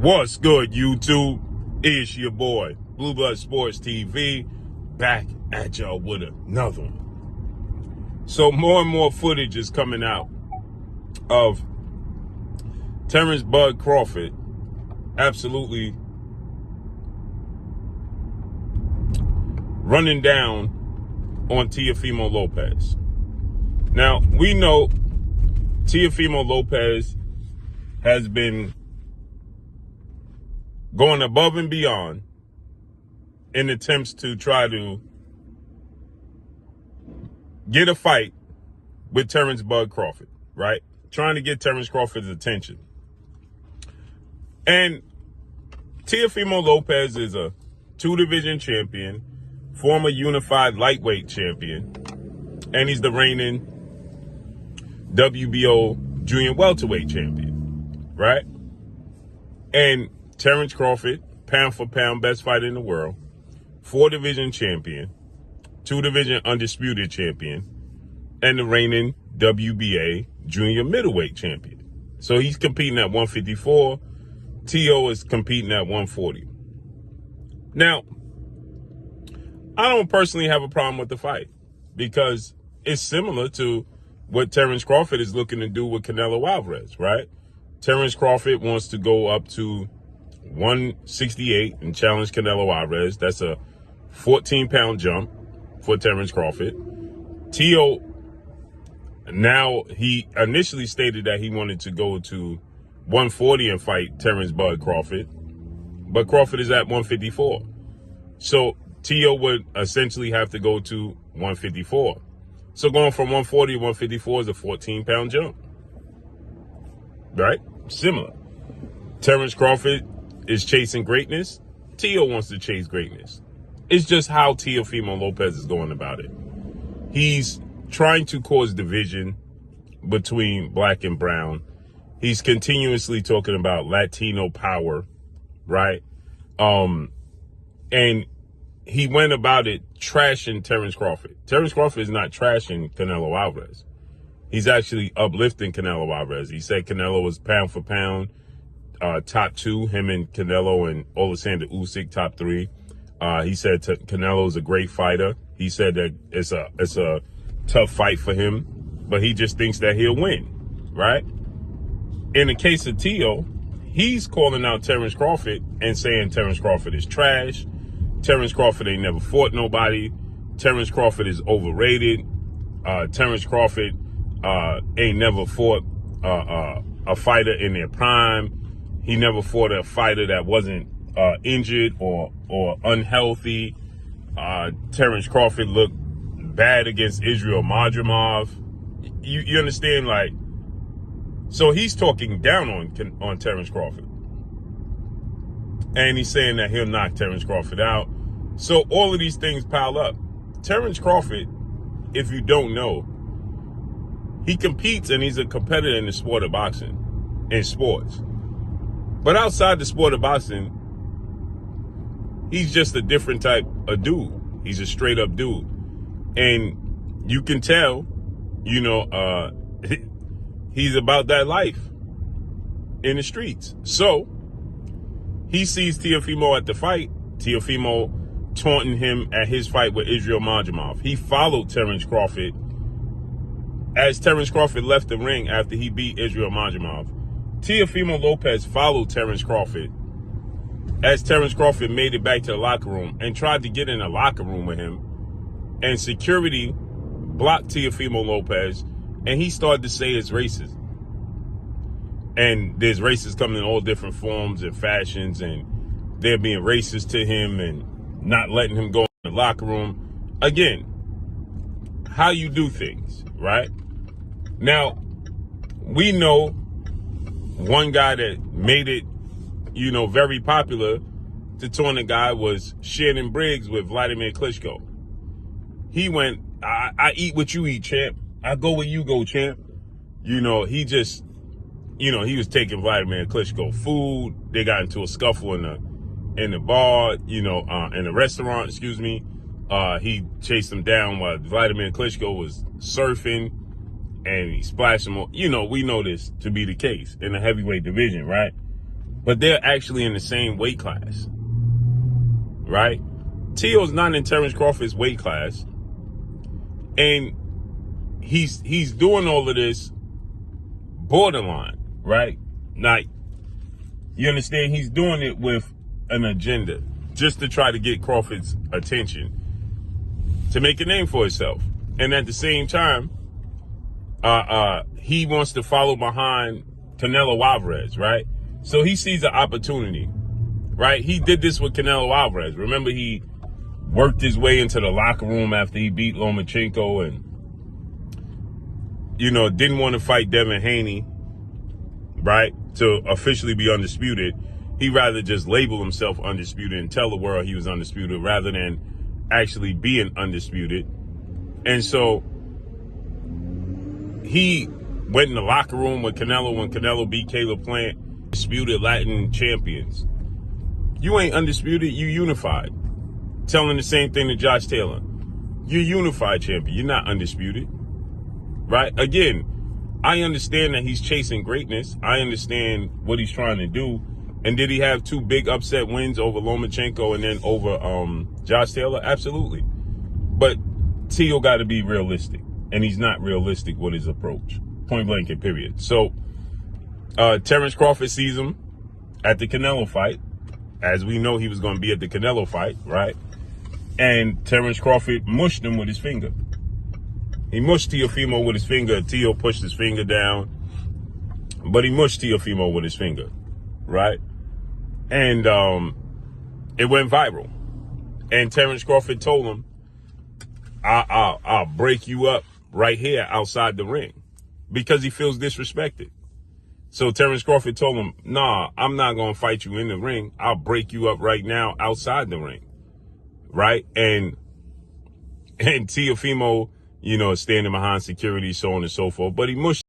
What's good, YouTube? It's your boy, Blue Blood Sports TV, back at y'all with another one. So more and more footage is coming out of Terence Bud Crawford absolutely running down on Teofimo Lopez. Now, we know Teofimo Lopez has been going above and beyond in attempts to try to get a fight with Terence Bud Crawford, right? Trying to get Terence Crawford's attention. And Teofimo Lopez is a 2-division champion, former unified lightweight champion, and he's the reigning WBO junior welterweight champion, right? And Terence Crawford, pound for pound, best fighter in the world, 4-division champion, 2-division undisputed champion, and the reigning WBA junior middleweight champion. So he's competing at 154. Teo is competing at 140. Now, I don't personally have a problem with the fight because it's similar to what Terence Crawford is looking to do with Canelo Alvarez, right? Terence Crawford wants to go up to 168 and challenge Canelo Alvarez. That's a 14-pound jump for Terence Crawford. Teo, now he initially stated that he wanted to go to 140 and fight Terence Bud Crawford, but Crawford is at 154. So Teo would essentially have to go to 154. So going from 140 to 154 is a 14-pound jump, right? Similar. Terence Crawford is chasing greatness. Teo wants to chase greatness. It's just how Teofimo Lopez is going about it. He's trying to cause division between black and brown. He's continuously talking about Latino power, right? And he went about it trashing Terence Crawford. Terence Crawford is not trashing Canelo Alvarez. He's actually uplifting Canelo Alvarez. He said Canelo was pound for pound, top 2, him and Canelo and Alexander Usyk, top 3. He said Canelo is a great fighter. He said that it's a tough fight for him, but he just thinks that he'll win, right? In the case of Teo, he's calling out Terence Crawford and saying Terence Crawford is trash. Terence Crawford ain't never fought nobody. Terence Crawford is overrated. Terence Crawford ain't never fought a fighter in their prime. He never fought a fighter that wasn't injured or unhealthy. Terence Crawford looked bad against Israel Madrimov. You understand, like, so he's talking down on Terence Crawford. And he's saying that he'll knock Terence Crawford out. So all of these things pile up. Terence Crawford, if you don't know, he competes and he's a competitor in the sport of boxing, in sports. But outside the sport of boxing, he's just a different type of dude. He's a straight up dude. And you can tell, he's about that life in the streets. So he sees Teofimo at the fight. Teofimo taunting him at his fight with Israel Madrimov. He followed Terence Crawford as Terence Crawford left the ring after he beat Israel Madrimov. Teofimo Lopez followed Terence Crawford as Terence Crawford made it back to the locker room and tried to get in the locker room with him. And security blocked Teofimo Lopez, and he started to say it's racist. And there's racists coming in all different forms and fashions, and they're being racist to him and not letting him go in the locker room. Again, how you do things, right? Now, we know one guy that made it, very popular to taunt a guy was Shannon Briggs with Vladimir Klitschko. He went, I eat what you eat, champ. I go where you go, champ. He just, he was taking Vladimir Klitschko food. They got into a scuffle in the bar, in the restaurant, excuse me. He chased him down while Vladimir Klitschko was surfing, and he splashed him. We know this to be the case in the heavyweight division, right? but they're actually in the same weight class, right? Teo's not in Terence Crawford's weight class, and he's doing all of this borderline, right? Like, you understand? He's doing it with an agenda, just to try to get Crawford's attention, to make a name for himself. And at the same time, he wants to follow behind Canelo Alvarez, right? So he sees an opportunity, right? He did this with Canelo Alvarez. Remember, he worked his way into the locker room after he beat Lomachenko and, didn't want to fight Devin Haney, right, to officially be undisputed. He rather just label himself undisputed and tell the world he was undisputed rather than actually being undisputed. And so he went in the locker room with Canelo when Canelo beat Caleb Plant, disputed Latin champions. You ain't undisputed, you unified. Telling the same thing to Josh Taylor. You're unified champion, you're not undisputed. Right? Again, I understand that he's chasing greatness. I understand what he's trying to do. And did he have 2 big upset wins over Lomachenko and then over Josh Taylor? Absolutely. But Teo got to be realistic. And he's not realistic with his approach. Point blank and period. So, Terence Crawford sees him at the Canelo fight. As we know, he was going to be at the Canelo fight, right? And Terence Crawford mushed him with his finger. He mushed Teofimo with his finger. Teo pushed his finger down. But he mushed Teofimo with his finger, right? And it went viral. And Terence Crawford told him, I'll break you up right here outside the ring, because he feels disrespected. So Terence Crawford told him, nah, I'm not going to fight you in the ring. I'll break you up right now outside the ring, right? And Teofimo, standing behind security, so on and so forth. But he mushed